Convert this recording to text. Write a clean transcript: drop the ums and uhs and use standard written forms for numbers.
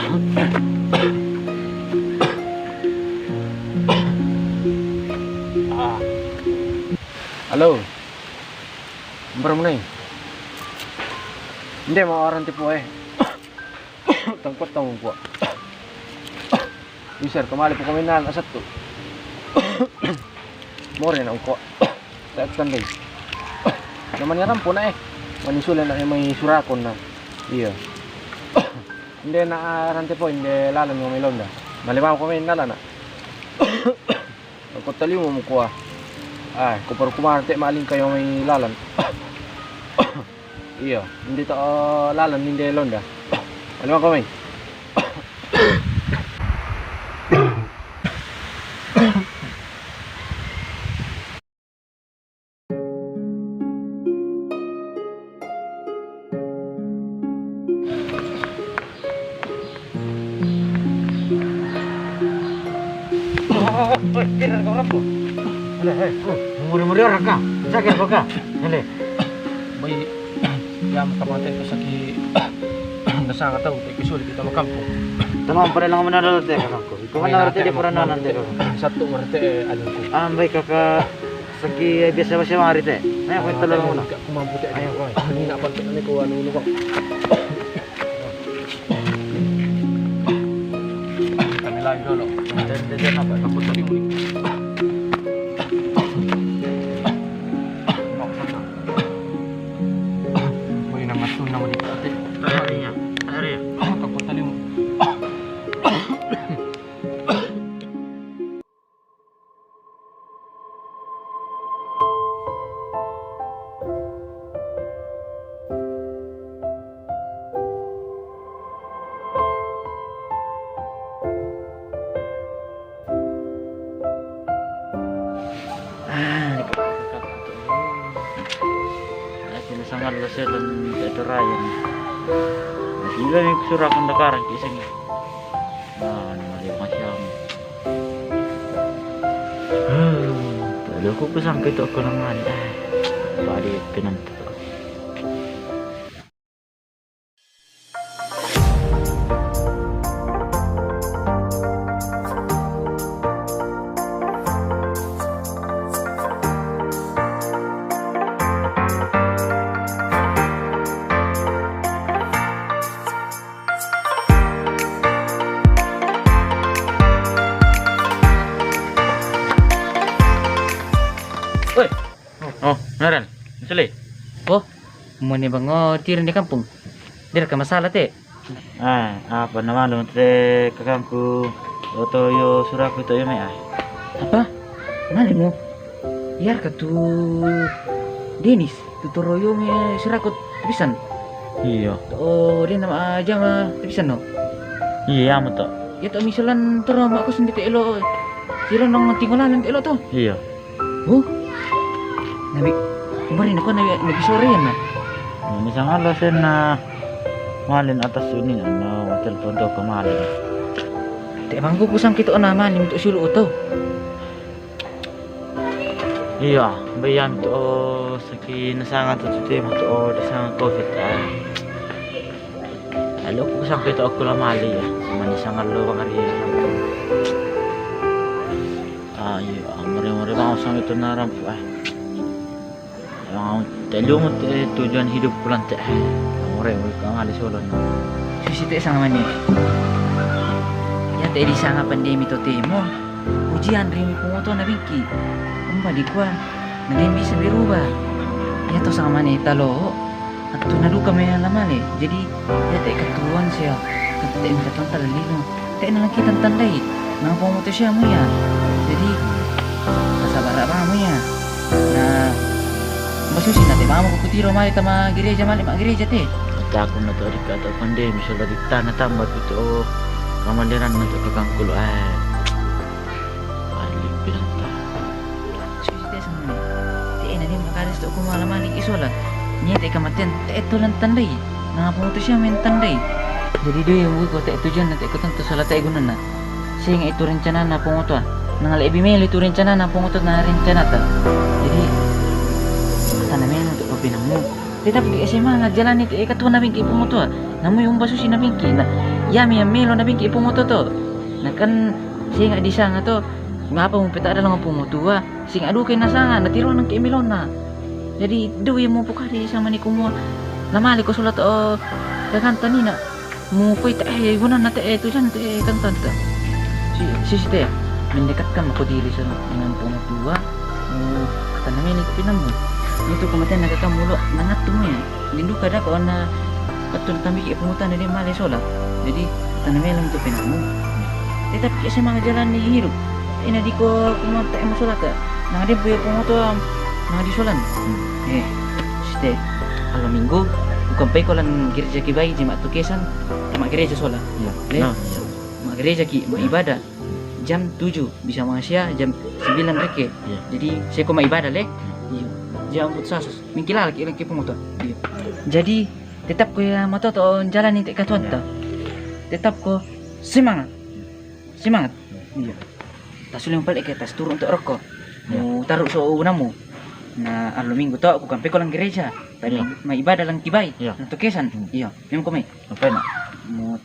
Halo. Nomor mo na eh. Hindi, mga oranti po eh. Tangkot tangong po. Sir, kamali po kami na asat to. More na ko. Tayo kanday. Naman yaran po na eh. Manisulan na may surakon na. Iya. Hindi na arante po, hindi lalan yung may londa. Malibaw kami nala na. Pagkotaliw mo kuha. Ay, kupar kumarte maling kayo may lalan. Iya, hindi to lalan hindi londa. Malibaw kami. Oi, kira kau apa? Hele, muri-muri orang ka. Sakit apa ka? Hele. May yam kamate ko saki nasanga taw kay kusuli kita makampo. Tamam pa lang manalo te kakangko. Ikaw man narate di pura nanan te. Satu marte ano ko. Ambay kaka sagi biasa siya marite. Ay ko talo mo na. Kumamputi ayo ko. Ni na pa ni ko ano ko. Kami lain dulu. Dan apa kamu tadi muli. May nangasun na muli ate. Harinya. Hari. Kamu tadi mo. Sangat lesir dan itu Ryan. Gila nih surakan dekaran kisah ni. Nah, mali macam. Tadi aku kesangkit aku naman. Badi pinanto. Oi. Oh, naran. Sali. Oh, mo ni bango tirin di kampung. Dir ka masalah te. Apa nama lu te kakangku otoyo suraku to yome Apa? Mali mo. Yar ka tu Denis, tu toroyo me sirakot tepisan. Iya. Oh, dia nama aja mah tepisan no. Iya mo to. Ya to misalan toro aku sendiri elo. Sira nang tinggalan elo to. Iya. Oh. Nabi kemarin ako nag-sorry yan na. Misalnya lo sen na malin atas ini ano telepon to ka malin. Te bangko kusang kito na malim to sulo to. Iya, bayan to saki nasangan to mo to sa COVID Alo ko kusang kito ako la mali ya. Manisangan lo bang ari. Iya, mari-mari bang usang itu naram Yang mo tujuan hidup pulang teh. Ore kang ali solon. Susite sang mani. Ya te di sanga pandemi to temo. Ujian rimi pumoto na bingki. Umba di kwa. Naging bisa berubah. Ya to sang mani talo. At tunado kami lamali. Jadi ya te katuan siya. Kate mi katong talalino. Te na lang kitang tanday. Nang pumoto siya mo ya. Jadi kasabara ba mo ya. Na masusin natin, mama ko kutiro mali tama gereja mali mak gereja te. Takon na to adik atau pandemi sudah dikta na tambah itu kamandiran na to kakangkulo balik pinanta. Susi te sama ni. Te na din makaris to kumalaman ni isola. Niya te kamaten te ito lang tanday. Nangapunto siya men tanday. Jadi dia yang ko te tujuan na te ko tanto sala tay gunan na. Siya nga ito rencana na punguto. Nangal ibimeli ito rencana na punguto na rencana ta. Jadi namin untuk pinang mo. Tetap di SMA nga jalan itu katuwa na bingki pumoto. Namoy yung baso si na bingki na ya mi melo na bingki pumoto to. Nah kan sing di sana to ngapa mo pita dalam pumoto wa sing adu kay nasanga natiro nang kay melona. Jadi duwi mo pukari sama ni kumo lamali ko sulat o dagan tanina mo koy tae guna na tae to jan tae kan tanta. Si te mendekatkan ko diri sa dengan pumoto wa mo katanamin ni pinamo. Itu kematian nagakamulo nangat mo ya. Lindu kada ko na patun kami kay pungutan ni mali sola. Jadi tanamay lang ito pinamo. Tetap kasi mga jalan ni hirup. Ina di ko kumonta mo sola ka. Nang di buya pumoto mga di solan. Siste alam minggu bukan pay ko lang gereja kibay di matukesan sama gereja sola. Le. Mga gereja ki ibadah jam 7 bisa mga siya jam 9 reke. Jadi saya ko maibadah le. Iya. Jam utsasos. Mingkilala ki lang pumoto. Iya. Jadi tetap ko ya matoto jalan ni katuan ta. Tetap ko semangat. Semangat. Iya. Tas ulang balik tas turun untuk rokok. Mau taruh so unamu. Na arlo minggu to aku kampe ko lang gereja. Tadi may ibadah lang kibay. Iya. Natukesan. Iya. Memang ko may. Apa na? Mo